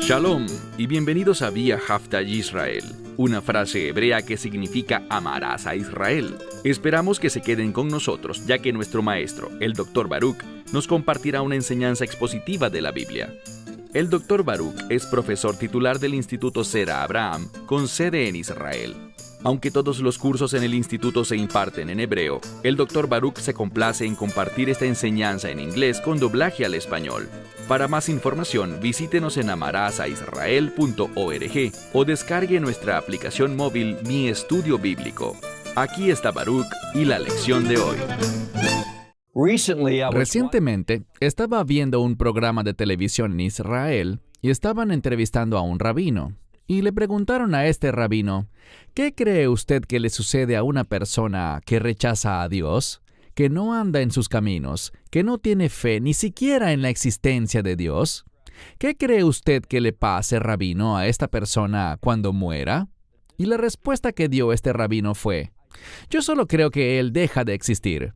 Shalom y bienvenidos a Vía Haftaj Israel, una frase hebrea que significa amarás a Israel. Esperamos que se queden con nosotros, ya que nuestro maestro, el Dr. Baruch, nos compartirá una enseñanza expositiva de la Biblia. El Dr. Baruch es profesor titular del Instituto Zera Abraham, con sede en Israel. Aunque todos los cursos en el instituto se imparten en hebreo, el Dr. Baruch se complace en compartir esta enseñanza en inglés con doblaje al español. Para más información, visítenos en amarasaisrael.org o descargue nuestra aplicación móvil Mi Estudio Bíblico. Aquí está Baruch y la lección de hoy. Recientemente, estaba viendo un programa de televisión en Israel y estaban entrevistando a un rabino. Y le preguntaron a este rabino, ¿qué cree usted que le sucede a una persona que rechaza a Dios, que no anda en sus caminos, que no tiene fe ni siquiera en la existencia de Dios? ¿Qué cree usted que le pase, rabino, a esta persona cuando muera? Y la respuesta que dio este rabino fue, yo solo creo que él deja de existir.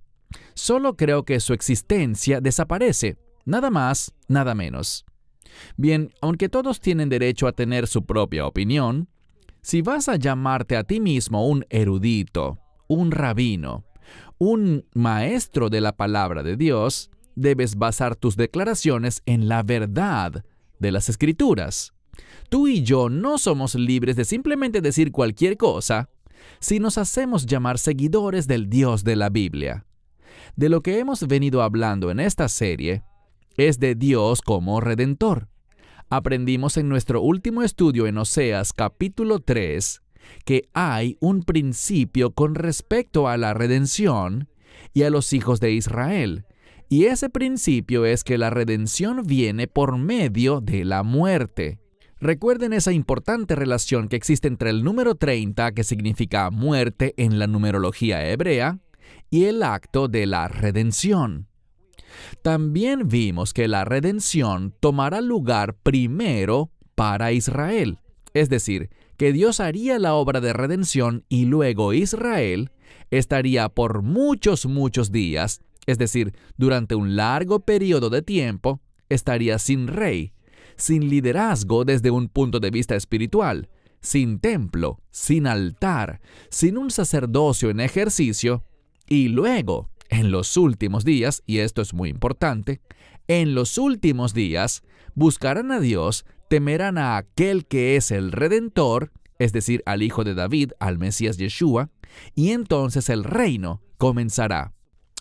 Solo creo que su existencia desaparece, nada más, nada menos. Bien, aunque todos tienen derecho a tener su propia opinión, si vas a llamarte a ti mismo un erudito, un rabino, un maestro de la palabra de Dios, debes basar tus declaraciones en la verdad de las Escrituras. Tú y yo no somos libres de simplemente decir cualquier cosa si nos hacemos llamar seguidores del Dios de la Biblia. De lo que hemos venido hablando en esta serie es de Dios como Redentor. Aprendimos en nuestro último estudio en Oseas capítulo 3 que hay un principio con respecto a la redención y a los hijos de Israel. Y ese principio es que la redención viene por medio de la muerte. Recuerden esa importante relación que existe entre el número 30, que significa muerte en la numerología hebrea, y el acto de la redención. También vimos que la redención tomará lugar primero para Israel, es decir, que Dios haría la obra de redención y luego Israel estaría por muchos días, es decir, durante un largo periodo de tiempo, estaría sin rey, sin liderazgo desde un punto de vista espiritual, sin templo, sin altar, sin un sacerdocio en ejercicio, y luego, en los últimos días, y esto es muy importante, en los últimos días buscarán a Dios, temerán a aquel que es el Redentor, es decir, al Hijo de David, al Mesías Yeshua, y entonces el reino comenzará.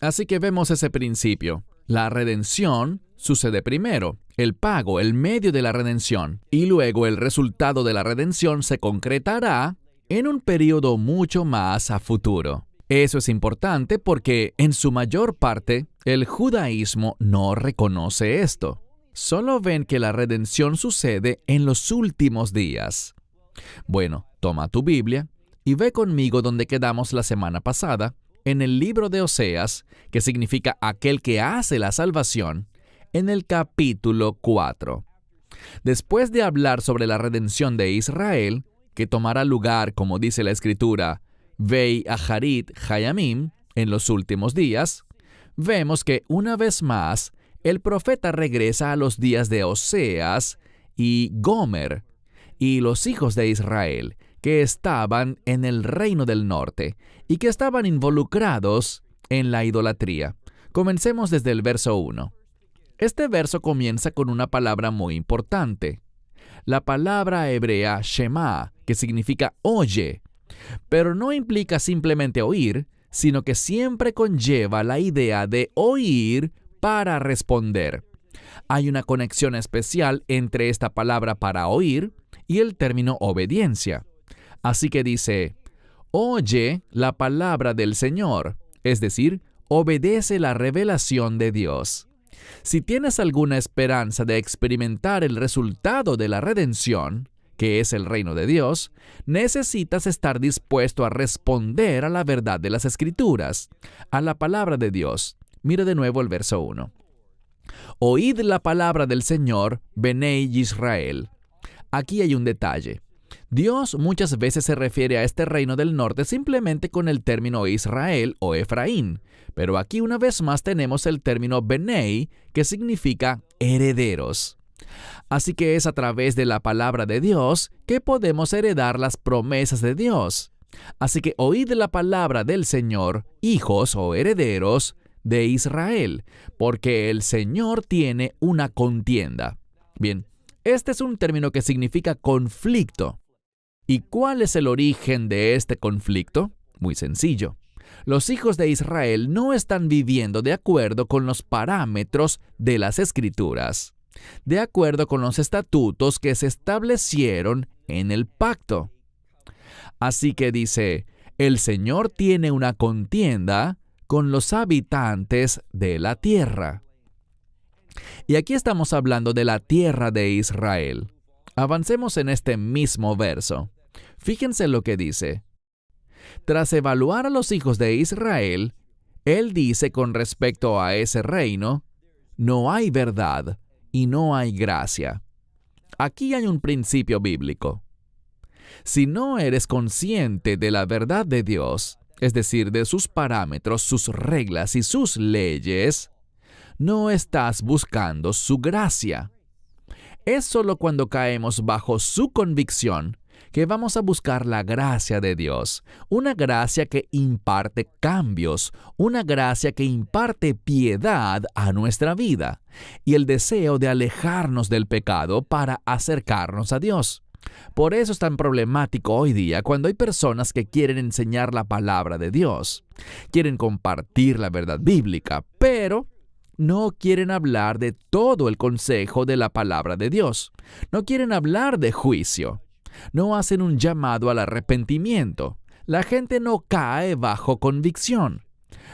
Así que vemos ese principio. La redención sucede primero, el pago, el medio de la redención, y luego el resultado de la redención se concretará en un periodo mucho más a futuro. Eso es importante porque, en su mayor parte, el judaísmo no reconoce esto. Solo ven que la redención sucede en los últimos días. Bueno, toma tu Biblia y ve conmigo donde quedamos la semana pasada, en el libro de Oseas, que significa aquel que hace la salvación, en el capítulo 4. Después de hablar sobre la redención de Israel, que tomará lugar, como dice la Escritura, Vei Aharit Hayamim, en los últimos días, vemos que una vez más el profeta regresa a los días de Oseas y Gomer y los hijos de Israel que estaban en el reino del norte y que estaban involucrados en la idolatría. Comencemos desde el verso 1. Este verso comienza con una palabra muy importante, la palabra hebrea Shema, que significa oye. Pero no implica simplemente oír, sino que siempre conlleva la idea de oír para responder. Hay una conexión especial entre esta palabra para oír y el término obediencia. Así que dice, oye la palabra del Señor, es decir, obedece la revelación de Dios. Si tienes alguna esperanza de experimentar el resultado de la redención, que es el reino de Dios, necesitas estar dispuesto a responder a la verdad de las Escrituras, a la palabra de Dios. Mira de nuevo el verso 1. Oíd la palabra del Señor, Benei Israel. Aquí hay un detalle. Dios muchas veces se refiere a este reino del norte simplemente con el término Israel o Efraín, pero aquí una vez más tenemos el término Benei, que significa herederos. Así que es a través de la palabra de Dios que podemos heredar las promesas de Dios. Así que oíd la palabra del Señor, hijos o herederos de Israel, porque el Señor tiene una contienda. Bien, este es un término que significa conflicto. ¿Y cuál es el origen de este conflicto? Muy sencillo. Los hijos de Israel no están viviendo de acuerdo con los parámetros de las Escrituras, de acuerdo con los estatutos que se establecieron en el pacto. Así que dice, el Señor tiene una contienda con los habitantes de la tierra. Y aquí estamos hablando de la tierra de Israel. Avancemos en este mismo verso. Fíjense lo que dice. Tras evaluar a los hijos de Israel, él dice con respecto a ese reino, no hay verdad y no hay gracia. Aquí hay un principio bíblico. Si no eres consciente de la verdad de Dios, es decir, de sus parámetros, sus reglas y sus leyes, no estás buscando su gracia. Es solo cuando caemos bajo su convicción que vamos a buscar la gracia de Dios, una gracia que imparte cambios, una gracia que imparte piedad a nuestra vida y el deseo de alejarnos del pecado para acercarnos a Dios. Por eso es tan problemático hoy día cuando hay personas que quieren enseñar la palabra de Dios, quieren compartir la verdad bíblica, pero no quieren hablar de todo el consejo de la palabra de Dios. No quieren hablar de juicio. No hacen un llamado al arrepentimiento. La gente no cae bajo convicción.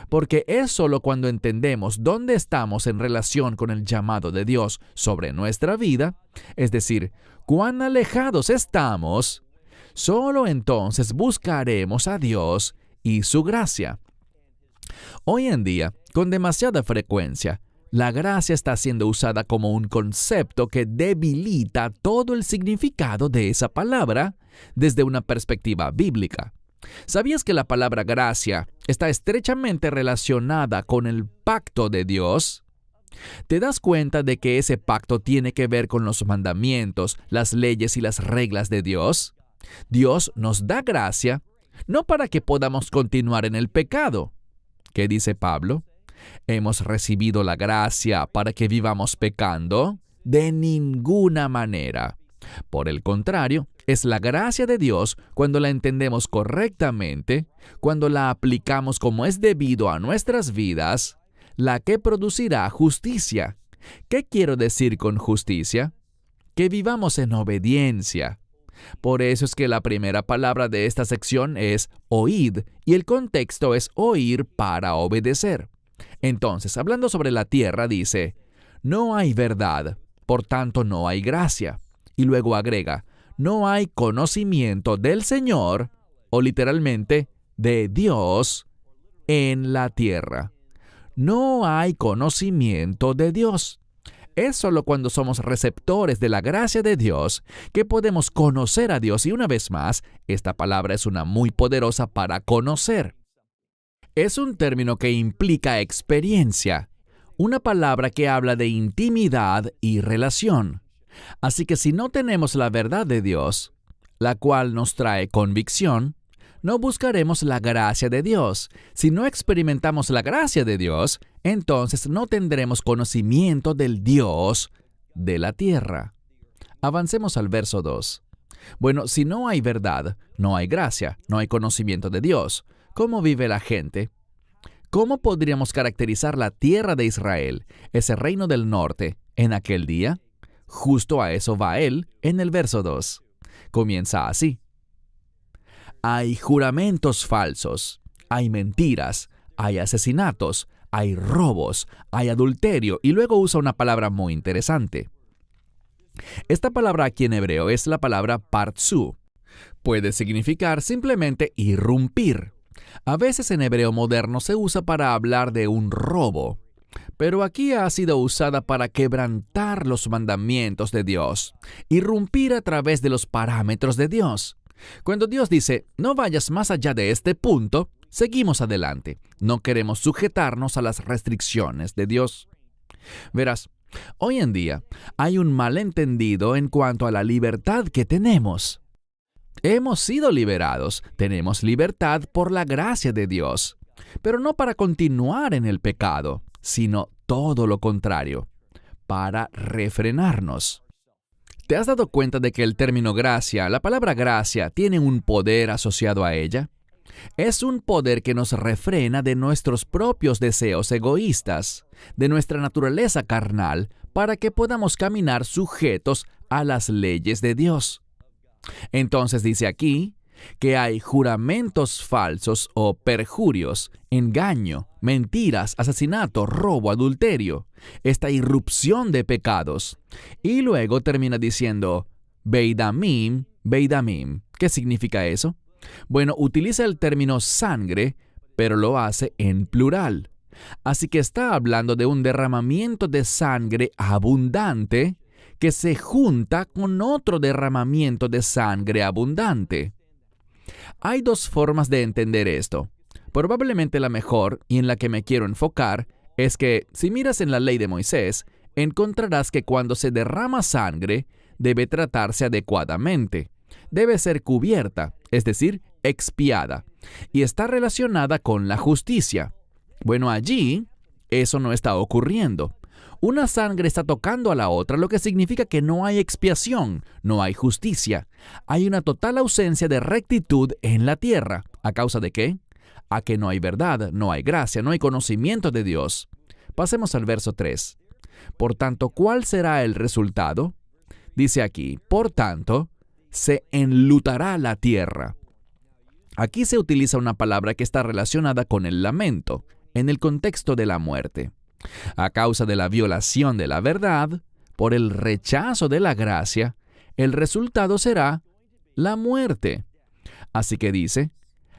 Porque es solo cuando entendemos dónde estamos en relación con el llamado de Dios sobre nuestra vida, es decir, cuán alejados estamos, solo entonces buscaremos a Dios y su gracia. Hoy en día, con demasiada frecuencia, la gracia está siendo usada como un concepto que debilita todo el significado de esa palabra desde una perspectiva bíblica. ¿Sabías que la palabra gracia está estrechamente relacionada con el pacto de Dios? ¿Te das cuenta de que ese pacto tiene que ver con los mandamientos, las leyes y las reglas de Dios? Dios nos da gracia, no para que podamos continuar en el pecado. ¿Qué dice Pablo? ¿Hemos recibido la gracia para que vivamos pecando? De ninguna manera. Por el contrario, es la gracia de Dios cuando la entendemos correctamente, cuando la aplicamos como es debido a nuestras vidas, la que producirá justicia. ¿Qué quiero decir con justicia? Que vivamos en obediencia. Por eso es que la primera palabra de esta sección es oíd, y el contexto es oír para obedecer. Entonces, hablando sobre la tierra, dice, no hay verdad, por tanto no hay gracia. Y luego agrega, no hay conocimiento del Señor, o literalmente, de Dios, en la tierra. No hay conocimiento de Dios. Es solo cuando somos receptores de la gracia de Dios que podemos conocer a Dios. Y una vez más, esta palabra es una muy poderosa para conocer. Es un término que implica experiencia, una palabra que habla de intimidad y relación. Así que si no tenemos la verdad de Dios, la cual nos trae convicción, no buscaremos la gracia de Dios. Si no experimentamos la gracia de Dios, entonces no tendremos conocimiento del Dios de la tierra. Avancemos al verso 2. Bueno, si no hay verdad, no hay gracia, no hay conocimiento de Dios. ¿Cómo vive la gente? ¿Cómo podríamos caracterizar la tierra de Israel, ese reino del norte, en aquel día? Justo a eso va él en el verso 2. Comienza así. Hay juramentos falsos, hay mentiras, hay asesinatos, hay robos, hay adulterio, y luego usa una palabra muy interesante. Esta palabra aquí en hebreo es la palabra partsu. Puede significar simplemente irrumpir. A veces en hebreo moderno se usa para hablar de un robo. pero aquí ha sido usada para quebrantar los mandamientos de Dios, irrumpir a través de los parámetros de Dios. Cuando Dios dice, no vayas más allá de este punto, seguimos adelante. No queremos sujetarnos a las restricciones de Dios. Verás, hoy en día hay un malentendido en cuanto a la libertad que tenemos. Hemos sido liberados, tenemos libertad por la gracia de Dios, pero no para continuar en el pecado, sino todo lo contrario, para refrenarnos. ¿Te has dado cuenta de que el término gracia, la palabra gracia, tiene un poder asociado a ella? Es un poder que nos refrena de nuestros propios deseos egoístas, de nuestra naturaleza carnal, para que podamos caminar sujetos a las leyes de Dios. Entonces dice aquí que hay juramentos falsos o perjurios, engaño, mentiras, asesinato, robo, adulterio, esta irrupción de pecados. Y luego termina diciendo, Beidamim, Beidamim. ¿Qué significa eso? Bueno, utiliza el término sangre, pero lo hace en plural. Así que está hablando de un derramamiento de sangre abundante que se junta con otro derramamiento de sangre abundante. Hay dos formas de entender esto. Probablemente la mejor, y en la que me quiero enfocar, es que si miras en la ley de Moisés, encontrarás que cuando se derrama sangre, debe tratarse adecuadamente. Debe ser cubierta, es decir, expiada, y está relacionada con la justicia. Bueno, allí, eso no está ocurriendo. Una sangre está tocando a la otra, lo que significa que no hay expiación, no hay justicia. Hay una total ausencia de rectitud en la tierra. ¿A causa de qué? A que no hay verdad, no hay gracia, no hay conocimiento de Dios. Pasemos al verso 3. Por tanto, ¿cuál será el resultado? Dice aquí, por tanto, se enlutará la tierra. Aquí se utiliza una palabra que está relacionada con el lamento, en el contexto de la muerte. A causa de la violación de la verdad, por el rechazo de la gracia, el resultado será la muerte. Así que dice,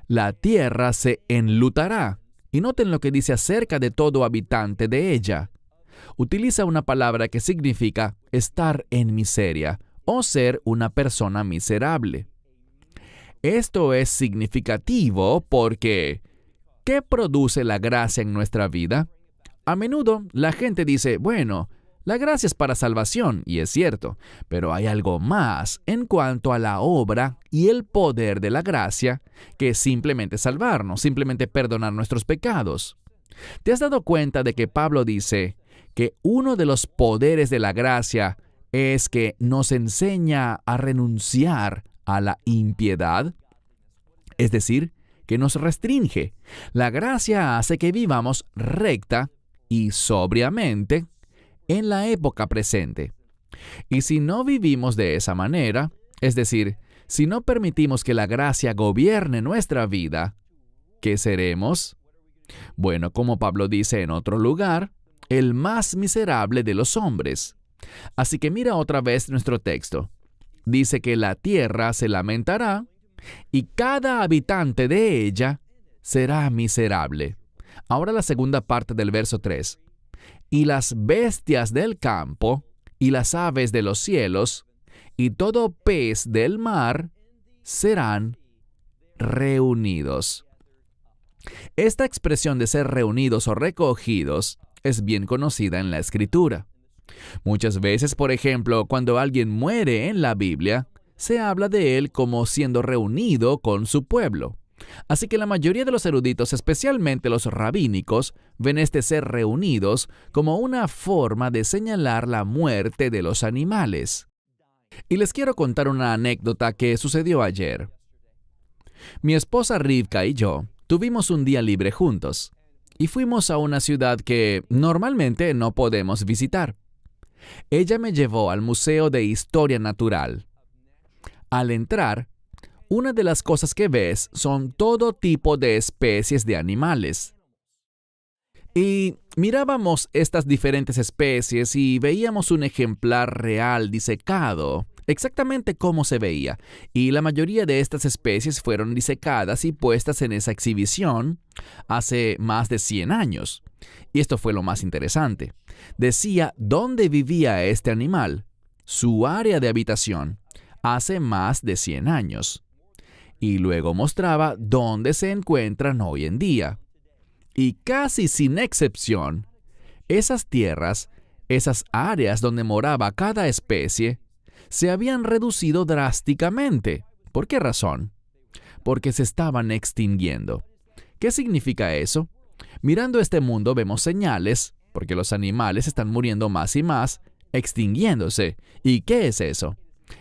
la tierra se enlutará. Y noten lo que dice acerca de todo habitante de ella. Utiliza una palabra que significa estar en miseria o ser una persona miserable. Esto es significativo porque ¿qué produce la gracia en nuestra vida? A menudo la gente dice, bueno, la gracia es para salvación, y es cierto, pero hay algo más en cuanto a la obra y el poder de la gracia que simplemente salvarnos, simplemente perdonar nuestros pecados. ¿Te has dado cuenta de que Pablo dice que uno de los poderes de la gracia es que nos enseña a renunciar a la impiedad? Es decir, que nos restringe. La gracia hace que vivamos recta y sobriamente en la época presente. Y si no vivimos de esa manera, es decir, si no permitimos que la gracia gobierne nuestra vida, ¿qué seremos? Bueno, como Pablo dice en otro lugar, el más miserable de los hombres. Así que mira otra vez nuestro texto. Dice que la tierra se lamentará y cada habitante de ella será miserable. Ahora la segunda parte del verso 3. Y las bestias del campo, y las aves de los cielos, y todo pez del mar, serán reunidos. Esta expresión de ser reunidos o recogidos es bien conocida en la Escritura. Muchas veces, por ejemplo, cuando alguien muere en la Biblia, se habla de él como siendo reunido con su pueblo. Así que la mayoría de los eruditos, especialmente los rabínicos, ven este ser reunidos como una forma de señalar la muerte de los animales. Y les quiero contar una anécdota que sucedió ayer. Mi esposa Rivka y yo tuvimos un día libre juntos y fuimos a una ciudad que normalmente no podemos visitar. Ella me llevó al Museo de Historia Natural. Al entrar, una de las cosas que ves son todo tipo de especies de animales. Y mirábamos estas diferentes especies y veíamos un ejemplar real disecado exactamente cómo se veía, y la mayoría de estas especies fueron disecadas y puestas en esa exhibición hace más de 100 años. Y esto fue lo más interesante. Decía dónde vivía este animal, su área de habitación, hace más de 100 años. Y luego mostraba dónde se encuentran hoy en día. Y casi sin excepción, esas tierras, esas áreas donde moraba cada especie, se habían reducido drásticamente. ¿Por qué razón? Porque se estaban extinguiendo. ¿Qué significa eso? Mirando este mundo vemos señales, porque los animales están muriendo más y más, extinguiéndose. ¿Y qué es eso?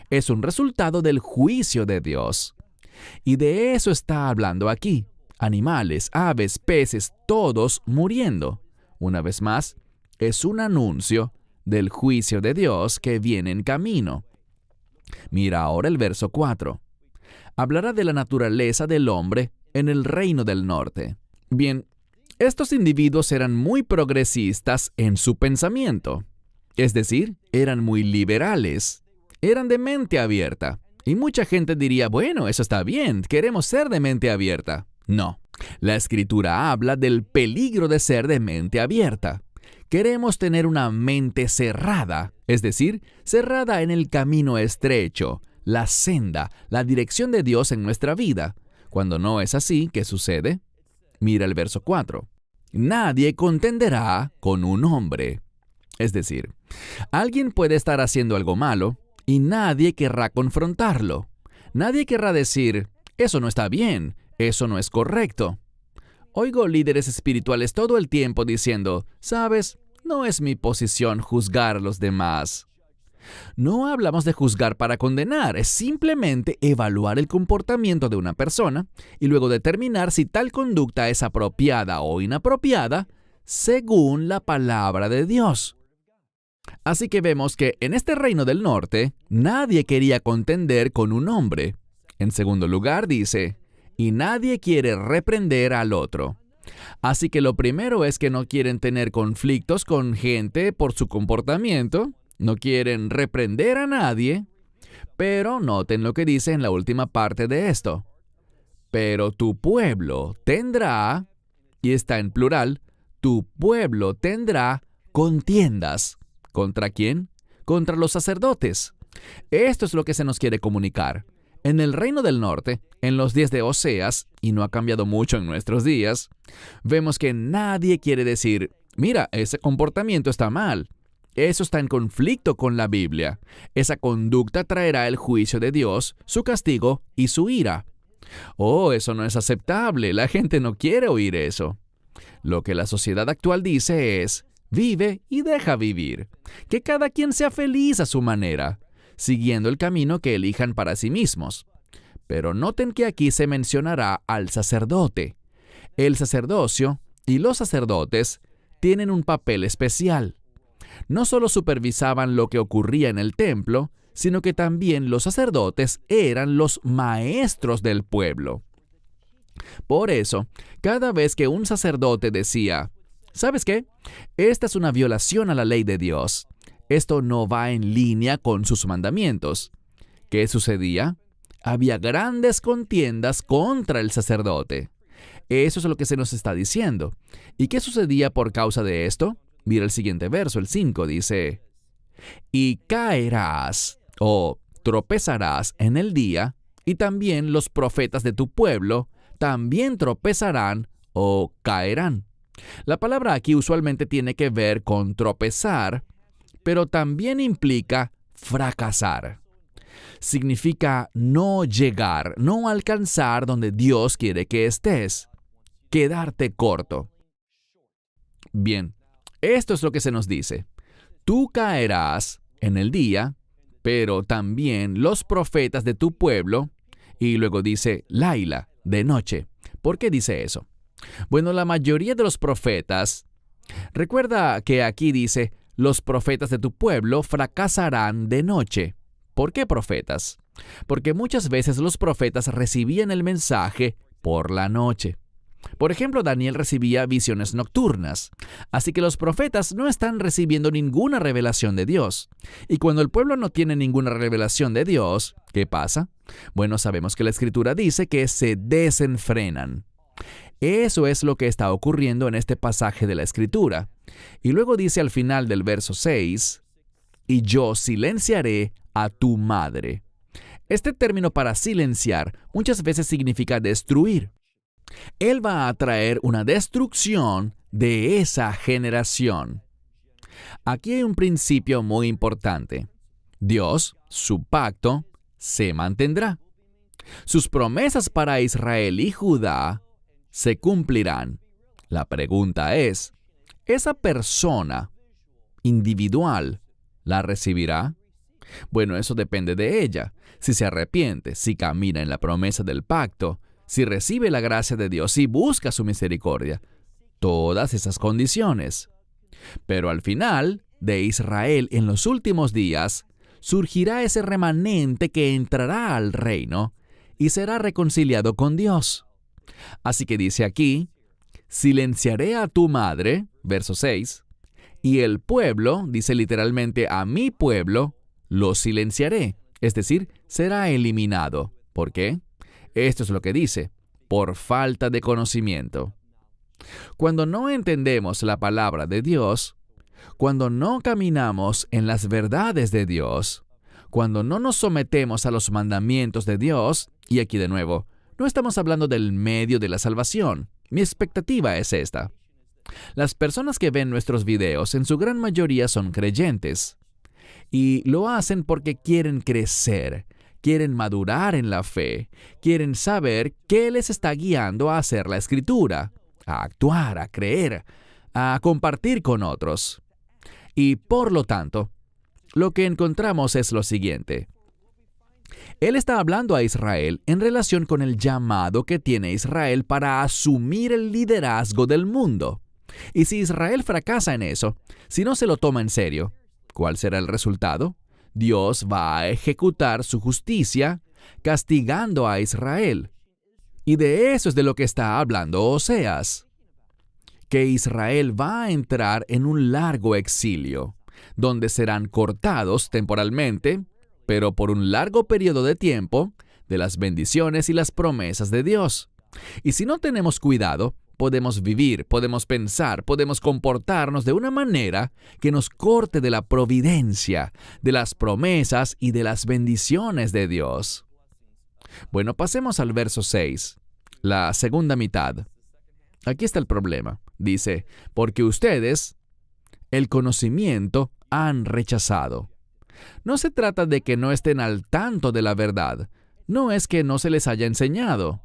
Es un resultado del juicio de Dios. Y de eso está hablando aquí. Animales, aves, peces, todos muriendo. Una vez más, es un anuncio del juicio de Dios que viene en camino. Mira ahora el verso 4. Hablará de la naturaleza del hombre en el reino del norte. Bien, estos individuos eran muy progresistas en su pensamiento. Es decir, eran muy liberales. Eran de mente abierta. Y mucha gente diría, bueno, eso está bien, queremos ser de mente abierta. No, la Escritura habla del peligro de ser de mente abierta. Queremos tener una mente cerrada, es decir, cerrada en el camino estrecho, la senda, la dirección de Dios en nuestra vida. Cuando no es así, ¿qué sucede? Mira el verso 4. Nadie contenderá con un hombre. Es decir, alguien puede estar haciendo algo malo y nadie querrá confrontarlo. Nadie querrá decir, eso no está bien, eso no es correcto. Oigo líderes espirituales todo el tiempo diciendo, ¿sabes? No es mi posición juzgar a los demás. No hablamos de juzgar para condenar, es simplemente evaluar el comportamiento de una persona y luego determinar si tal conducta es apropiada o inapropiada según la palabra de Dios. Así que vemos que en este reino del norte nadie quería contender con un hombre. En segundo lugar dice, y nadie quiere reprender al otro. Así que lo primero es que no quieren tener conflictos con gente por su comportamiento, no quieren reprender a nadie, pero noten lo que dice en la última parte de esto. Pero tu pueblo tendrá, y está en plural, tu pueblo tendrá contiendas. ¿Contra quién? Contra los sacerdotes. Esto es lo que se nos quiere comunicar. En el reino del norte, en los días de Oseas, y no ha cambiado mucho en nuestros días, vemos que nadie quiere decir, mira, ese comportamiento está mal. Eso está en conflicto con la Biblia. Esa conducta traerá el juicio de Dios, su castigo y su ira. Oh, eso no es aceptable. La gente no quiere oír eso. Lo que la sociedad actual dice es, vive y deja vivir. Que cada quien sea feliz a su manera, siguiendo el camino que elijan para sí mismos. Pero noten que aquí se mencionará al sacerdote. El sacerdocio y los sacerdotes tienen un papel especial. No solo supervisaban lo que ocurría en el templo, sino que también los sacerdotes eran los maestros del pueblo. Por eso, cada vez que un sacerdote decía, ¿sabes qué? Esta es una violación a la ley de Dios. Esto no va en línea con sus mandamientos. ¿Qué sucedía? Había grandes contiendas contra el sacerdote. Eso es lo que se nos está diciendo. ¿Y qué sucedía por causa de esto? Mira el siguiente verso, el 5, dice, y caerás o tropezarás en el día, y también los profetas de tu pueblo también tropezarán o caerán. La palabra aquí usualmente tiene que ver con tropezar, pero también implica fracasar. Significa no llegar, no alcanzar donde Dios quiere que estés, quedarte corto. Bien, esto es lo que se nos dice. Tú caerás en el día, pero también los profetas de tu pueblo, y luego dice Laila, de noche. ¿Por qué dice eso? Bueno, la mayoría de los profetas, recuerda que aquí dice, los profetas de tu pueblo fracasarán de noche. ¿Por qué profetas? Porque muchas veces los profetas recibían el mensaje por la noche. Por ejemplo, Daniel recibía visiones nocturnas, así que los profetas no están recibiendo ninguna revelación de Dios. Y cuando el pueblo no tiene ninguna revelación de Dios, ¿qué pasa? Bueno, sabemos que la Escritura dice que se desenfrenan. Eso es lo que está ocurriendo en este pasaje de la Escritura. Y luego dice al final del verso 6, «Y yo silenciaré a tu madre». Este término para silenciar muchas veces significa destruir. Él va a traer una destrucción de esa generación. Aquí hay un principio muy importante. Dios, su pacto, se mantendrá. Sus promesas para Israel y Judá se cumplirán. La pregunta es, ¿esa persona individual la recibirá? Bueno, eso depende de ella. Si se arrepiente, si camina en la promesa del pacto, si recibe la gracia de Dios y busca su misericordia, todas esas condiciones. Pero al final, de Israel en los últimos días, surgirá ese remanente que entrará al reino y será reconciliado con Dios. Así que dice aquí, silenciaré a tu madre, verso 6, y el pueblo, dice literalmente a mi pueblo, lo silenciaré, es decir, será eliminado. ¿Por qué? Esto es lo que dice, por falta de conocimiento. Cuando no entendemos la palabra de Dios, cuando no caminamos en las verdades de Dios, cuando no nos sometemos a los mandamientos de Dios, y aquí de nuevo, no estamos hablando del medio de la salvación. Mi expectativa es esta. Las personas que ven nuestros videos en su gran mayoría son creyentes, y lo hacen porque quieren crecer, quieren madurar en la fe, quieren saber qué les está guiando a hacer la Escritura, a actuar, a creer, a compartir con otros. Y por lo tanto, lo que encontramos es lo siguiente. Él está hablando a Israel en relación con el llamado que tiene Israel para asumir el liderazgo del mundo. Y si Israel fracasa en eso, si no se lo toma en serio, ¿cuál será el resultado? Dios va a ejecutar su justicia, castigando a Israel. Y de eso es de lo que está hablando Oseas, que Israel va a entrar en un largo exilio, donde serán cortados temporalmente, pero por un largo periodo de tiempo, de las bendiciones y las promesas de Dios. Y si no tenemos cuidado, podemos vivir, podemos pensar, podemos comportarnos de una manera que nos corte de la providencia, de las promesas y de las bendiciones de Dios. Bueno, pasemos al verso 6, la segunda mitad. Aquí está el problema. Dice, porque ustedes el conocimiento han rechazado. No se trata de que no estén al tanto de la verdad. No es que no se les haya enseñado.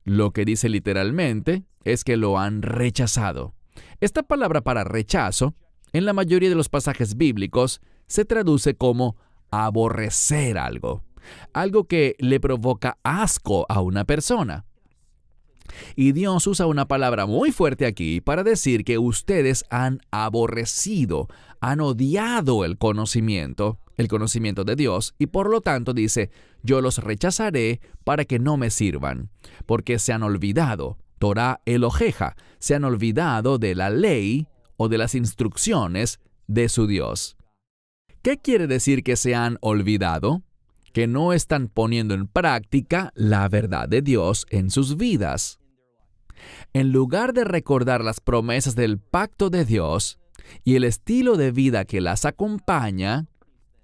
Lo que dice literalmente es que lo han rechazado. Esta palabra para rechazo, en la mayoría de los pasajes bíblicos, se traduce como aborrecer algo. Algo que le provoca asco a una persona. Y Dios usa una palabra muy fuerte aquí para decir que ustedes han aborrecido, han odiado el conocimiento de Dios, y por lo tanto dice, yo los rechazaré para que no me sirvan, porque se han olvidado, Torah Eloheja, se han olvidado de la ley o de las instrucciones de su Dios. ¿Qué quiere decir que se han olvidado? Que no están poniendo en práctica la verdad de Dios en sus vidas. En lugar de recordar las promesas del pacto de Dios y el estilo de vida que las acompaña,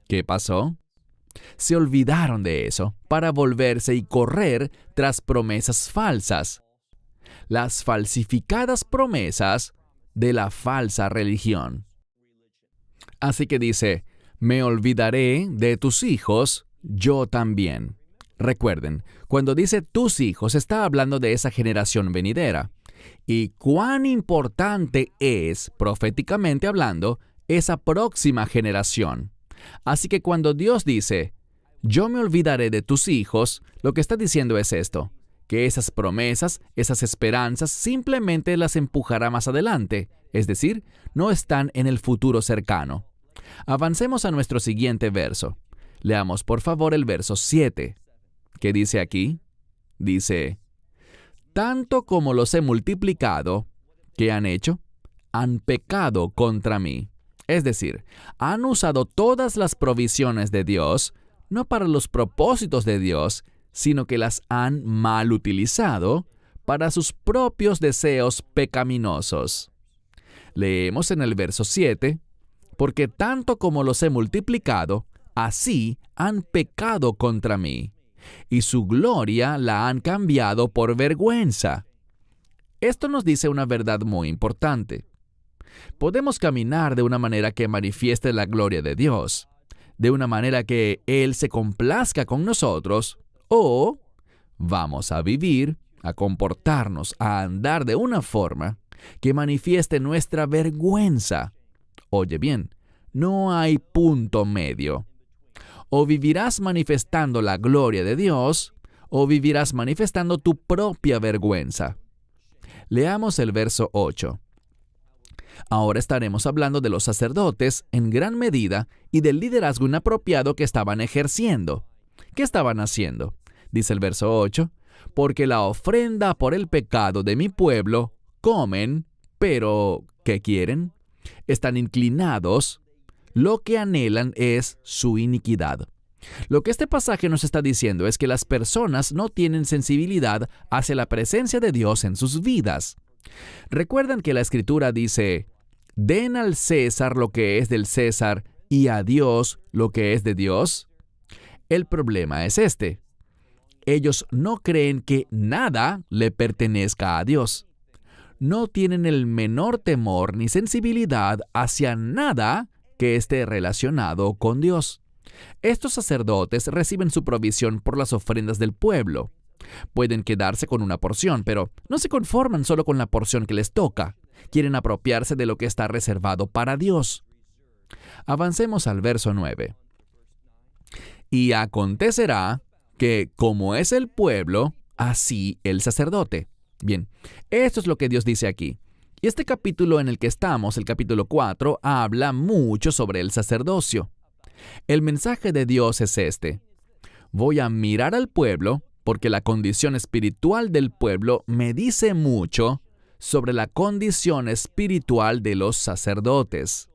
¿qué pasó? Se olvidaron de eso para volverse y correr tras promesas falsas. Las falsificadas promesas de la falsa religión. Así que dice, me olvidaré de tus hijos, yo también. Recuerden, cuando dice tus hijos, está hablando de esa generación venidera. Y cuán importante es, proféticamente hablando, esa próxima generación. Así que cuando Dios dice, yo me olvidaré de tus hijos, lo que está diciendo es esto, que esas promesas, esas esperanzas, simplemente las empujará más adelante, es decir, no están en el futuro cercano. Avancemos a nuestro siguiente verso. Leamos por favor el verso 7. ¿Qué dice aquí? Dice, tanto como los he multiplicado, ¿qué han hecho? Han pecado contra mí. Es decir, han usado todas las provisiones de Dios, no para los propósitos de Dios, sino que las han mal utilizado para sus propios deseos pecaminosos. Leemos en el verso 7, porque tanto como los he multiplicado, así han pecado contra mí, y su gloria la han cambiado por vergüenza. Esto nos dice una verdad muy importante. Podemos caminar de una manera que manifieste la gloria de Dios, de una manera que Él se complazca con nosotros, o vamos a vivir, a comportarnos, a andar de una forma que manifieste nuestra vergüenza. Oye bien, no hay punto medio. O vivirás manifestando la gloria de Dios, o vivirás manifestando tu propia vergüenza. Leamos el verso 8. Ahora estaremos hablando de los sacerdotes en gran medida y del liderazgo inapropiado que estaban ejerciendo. ¿Qué estaban haciendo? Dice el verso 8, porque la ofrenda por el pecado de mi pueblo comen, pero ¿qué quieren? Están inclinados. Lo que anhelan es su iniquidad. Lo que este pasaje nos está diciendo es que las personas no tienen sensibilidad hacia la presencia de Dios en sus vidas. Recuerdan que la Escritura dice, den al César lo que es del César y a Dios lo que es de Dios. El problema es este. Ellos no creen que nada le pertenezca a Dios. No tienen el menor temor ni sensibilidad hacia nada que esté relacionado con Dios. Estos sacerdotes reciben su provisión por las ofrendas del pueblo. Pueden quedarse con una porción, pero no se conforman solo con la porción que les toca. Quieren apropiarse de lo que está reservado para Dios. Avancemos al verso 9. Y acontecerá que, como es el pueblo, así el sacerdote. Bien, esto es lo que Dios dice aquí. Y este capítulo en el que estamos, el capítulo 4, habla mucho sobre el sacerdocio. El mensaje de Dios es este. Voy a mirar al pueblo, porque la condición espiritual del pueblo me dice mucho sobre la condición espiritual de los sacerdotes.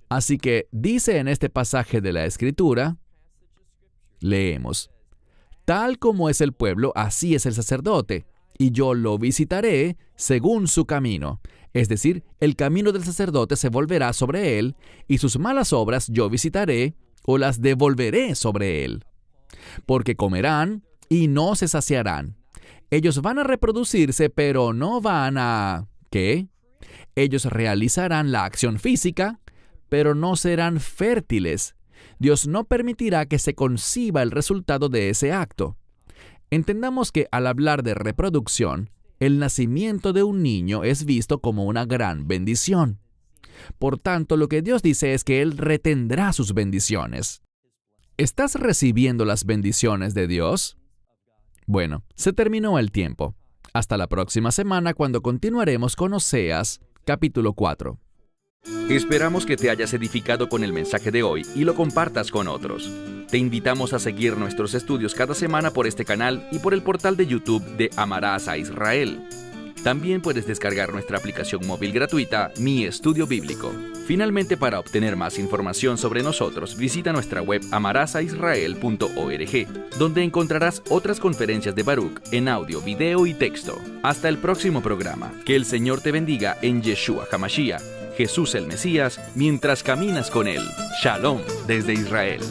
Así que dice en este pasaje de la Escritura, leemos, tal como es el pueblo, así es el sacerdote, y yo lo visitaré según su camino. Es decir, el camino del sacerdote se volverá sobre él, y sus malas obras yo visitaré, o las devolveré sobre él. Porque comerán y no se saciarán. Ellos van a reproducirse, pero no van a... ¿qué? Ellos realizarán la acción física, pero no serán fértiles. Dios no permitirá que se conciba el resultado de ese acto. Entendamos que al hablar de reproducción, el nacimiento de un niño es visto como una gran bendición. Por tanto, lo que Dios dice es que Él retendrá sus bendiciones. ¿Estás recibiendo las bendiciones de Dios? Bueno, se terminó el tiempo. Hasta la próxima semana cuando continuaremos con Oseas, capítulo 4. Esperamos que te hayas edificado con el mensaje de hoy y lo compartas con otros. Te invitamos a seguir nuestros estudios cada semana por este canal y por el portal de YouTube de Amarás a Israel. También puedes descargar nuestra aplicación móvil gratuita, Mi Estudio Bíblico. Finalmente, para obtener más información sobre nosotros, visita nuestra web amarasaisrael.org, donde encontrarás otras conferencias de Baruch en audio, video y texto. Hasta el próximo programa. Que el Señor te bendiga en Yeshua HaMashiach, Jesús el Mesías, mientras caminas con Él. Shalom desde Israel.